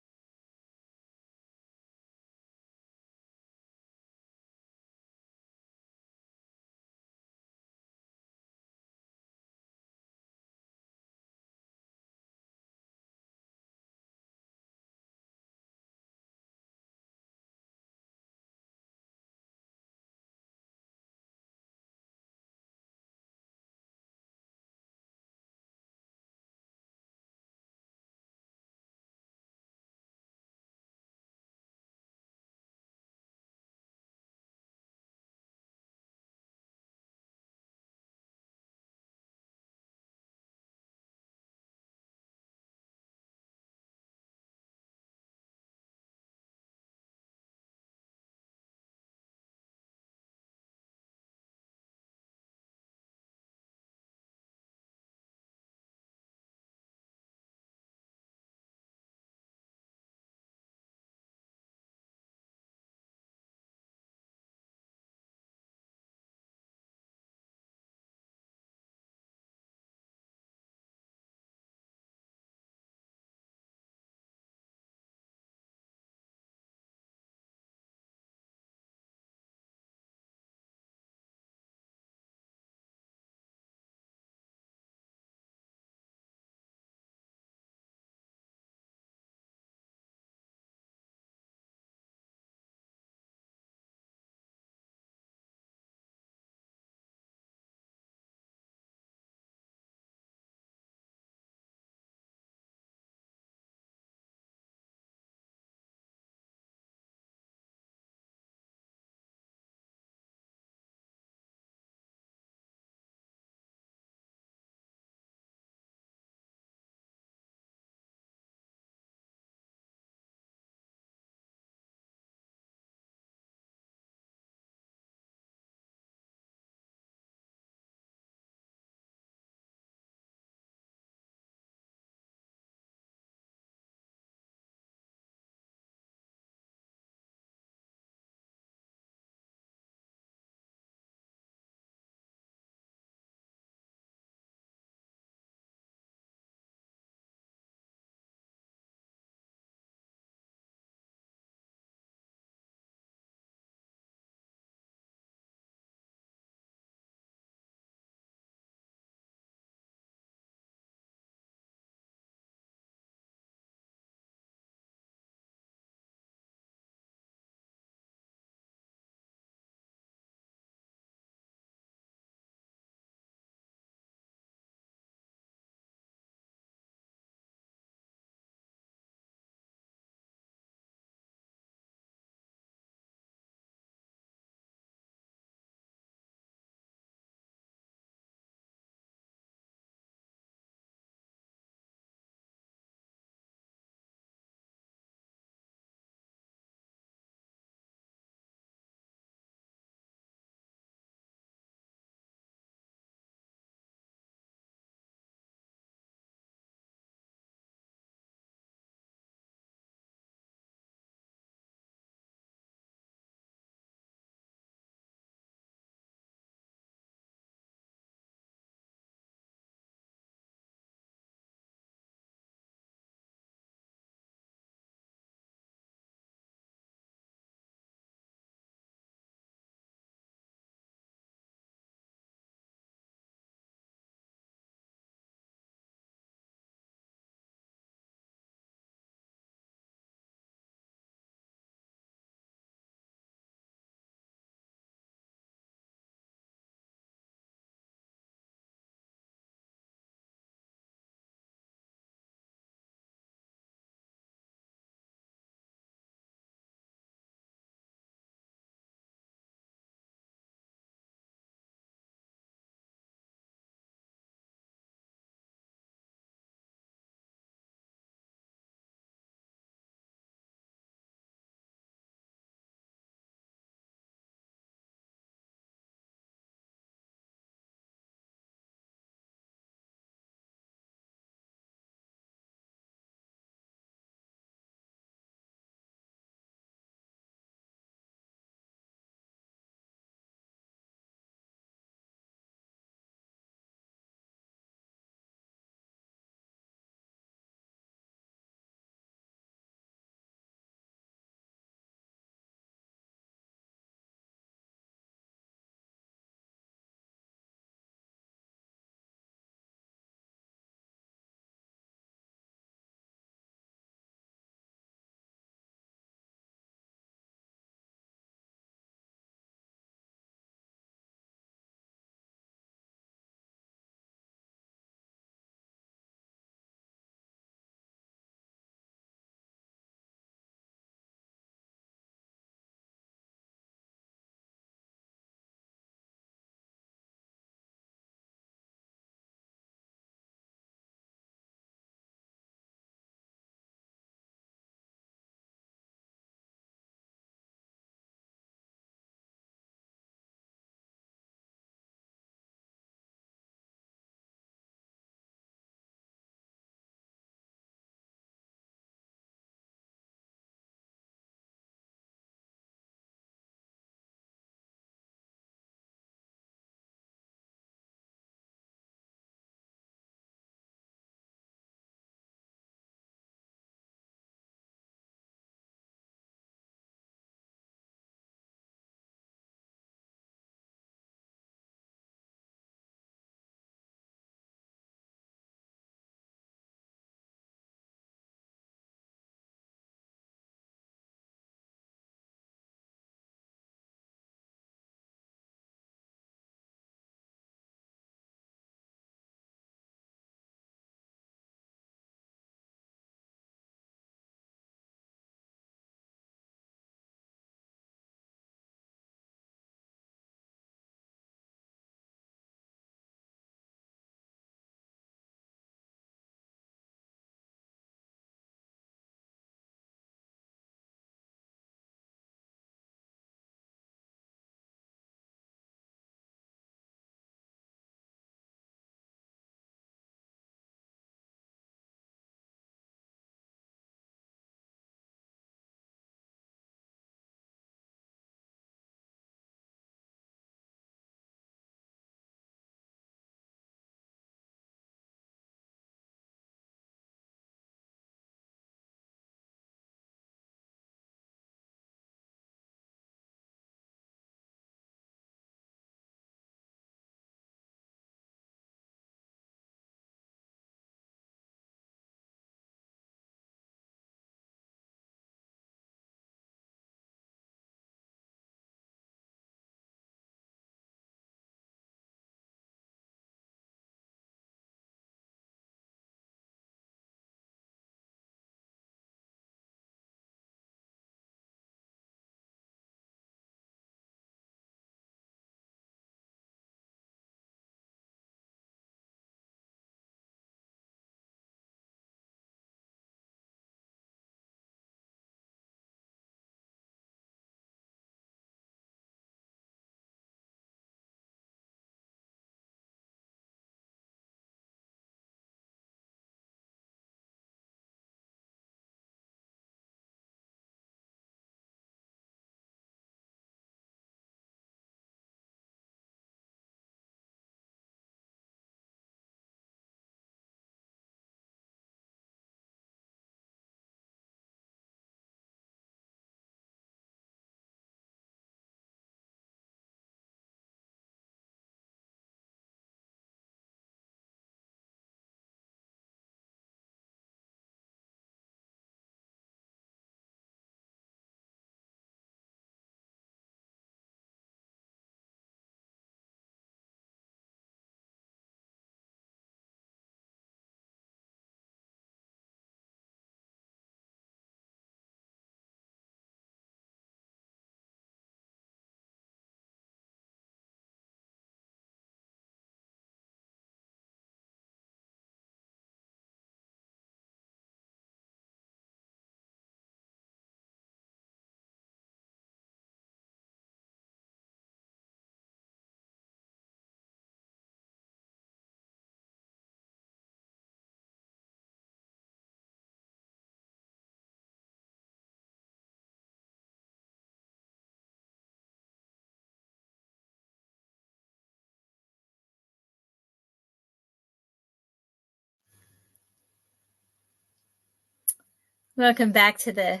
Welcome back to the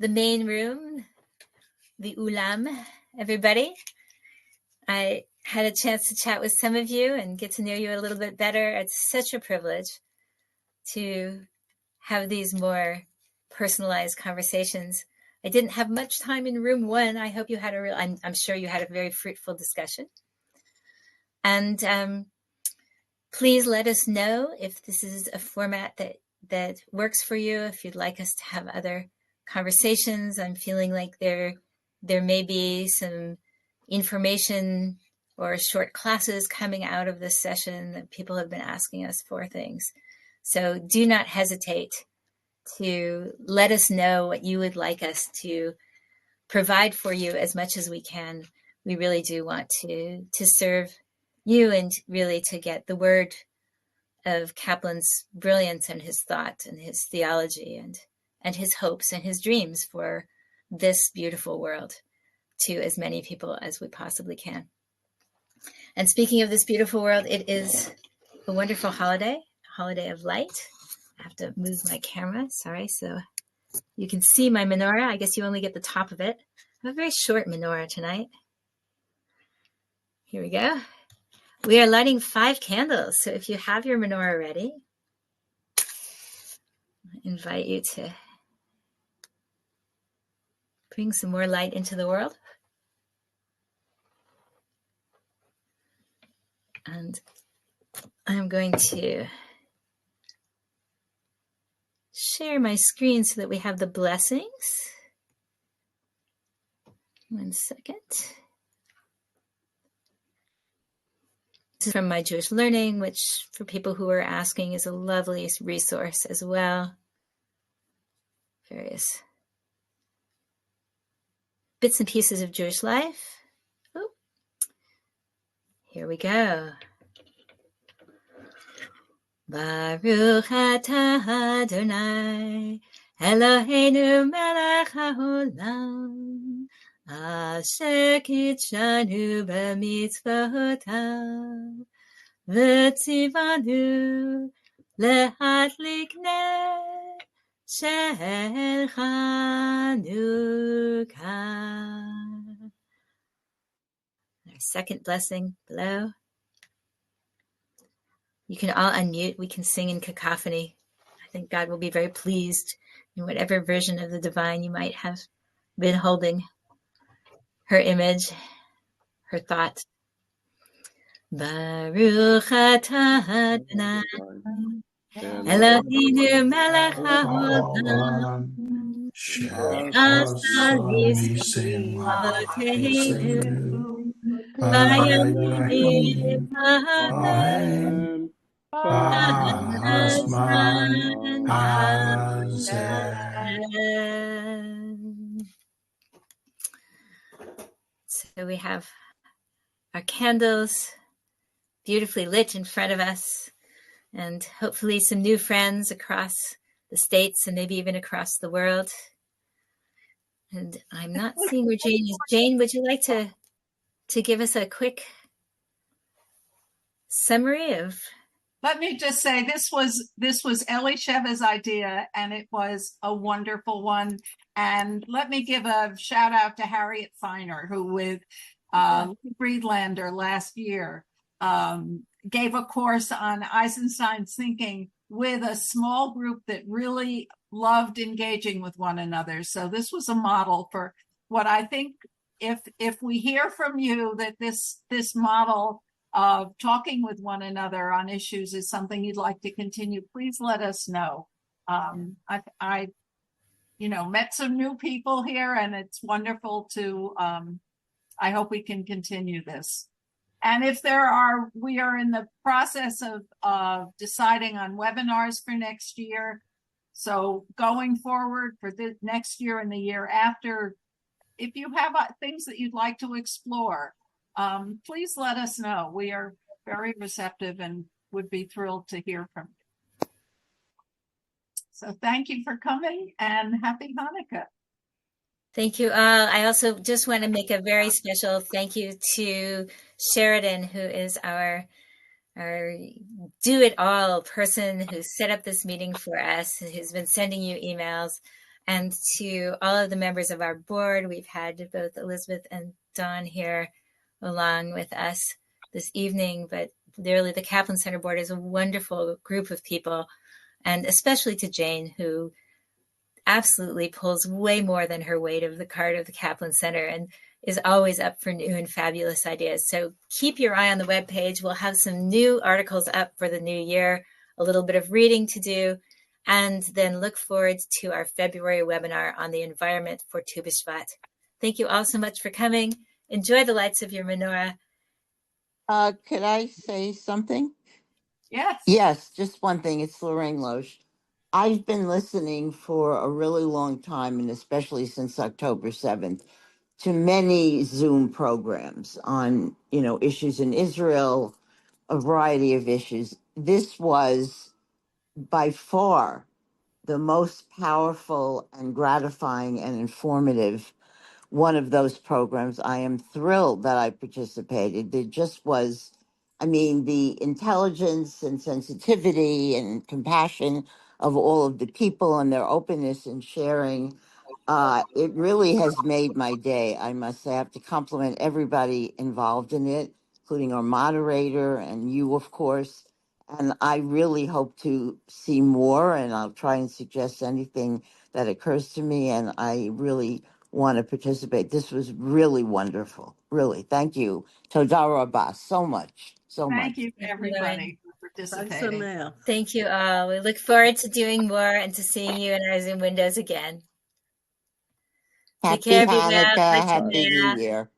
main room, the Ulam, everybody. I had a chance to chat with some of you and get to know you a little bit better. It's such a privilege to have these more personalized conversations. I didn't have much time in room one. I hope you had I'm sure you had a very fruitful discussion. And please let us know if this is a format that works for you, if you'd like us to have other conversations. I'm feeling like there may be some information or short classes coming out of this session that people have been asking us for things. So do not hesitate to let us know what you would like us to provide for you as much as we can. We really do want to serve you and really to get the word of Kaplan's brilliance and his thought and his theology and his hopes and his dreams for this beautiful world to as many people as we possibly can. And speaking of this beautiful world, it is a wonderful holiday, a holiday of light. I have to move my camera, sorry, so you can see my menorah. I guess you only get the top of it. I have a very short menorah tonight. Here we go. We are lighting 5 candles, so if you have your menorah ready, I invite you to bring some more light into the world. And I'm going to share my screen so that we have the blessings. 1 second. This is from my Jewish Learning, which for people who are asking is a lovely resource as well. Various bits and pieces of Jewish life. Oh, here we go. Baruch atah Adonai Eloheinu melech haolam asher kitshanu b'mitzvotav v'tzivanu lehadlik ner shel Chanukah. Our second blessing below. You can all unmute. We can sing in cacophony. I think God will be very pleased in whatever version of the divine you might have been holding. Her image, her thought. Baruch atah Adonai Eloheinu melech haolam asher mitzvoteinu v'yamim hahem b'azman hazeh. So we have our candles beautifully lit in front of us, and hopefully some new friends across the states and maybe even across the world. And I'm not seeing where Jane is. Jane, would you like to give us a quick summary of? Let me just say this was Elisheva's idea, and it was a wonderful one. And let me give a shout out to Harriet Feiner, who with Friedlander last year gave a course on Eisenstein's thinking with a small group that really loved engaging with one another. So this was a model for what I think, if we hear from you that this model of talking with one another on issues is something you'd like to continue, please let us know. I met some new people here, and it's wonderful to, I hope we can continue this. And if we are in the process of deciding on webinars for next year. So going forward for the next year and the year after, if you have things that you'd like to explore, please let us know. We are very receptive and would be thrilled to hear from you. So thank you for coming, and happy Hanukkah. Thank you all. I also just want to make a very special thank you to Sheridan, who is our our do-it-all person who set up this meeting for us, who's been sending you emails, and to all of the members of our board. We've had both Elizabeth and Dawn here along with us this evening, but literally the Kaplan Center board is a wonderful group of people, and especially to Jane, who absolutely pulls way more than her weight of the card of the Kaplan Center and is always up for new and fabulous ideas. So keep your eye on the webpage. We'll have some new articles up for the new year, a little bit of reading to do, and then look forward to our February webinar on the environment for Tu B'Shvat. Thank you all so much for coming. Enjoy the lights of your menorah. Could I say something? Yes. Yes, just one thing. It's Lorraine Loesch. I've been listening for a really long time, and especially since October 7th, to many Zoom programs on, issues in Israel, a variety of issues. This was by far the most powerful and gratifying and informative one of those programs. I am thrilled that I participated. There just was, the intelligence and sensitivity and compassion of all of the people and their openness in sharing. It really has made my day. I must say, I have to compliment everybody involved in it, including our moderator and you, of course. And I really hope to see more, and I'll try and suggest anything that occurs to me. And I really want to participate. This was really wonderful. Really. Thank you. Toda Rabah. So much. So much. Thank you, everybody, for participating. Thank you all. We look forward to doing more and to seeing you in our Zoom windows again. Take Happy care, be well. Hanukkah. Happy New Year.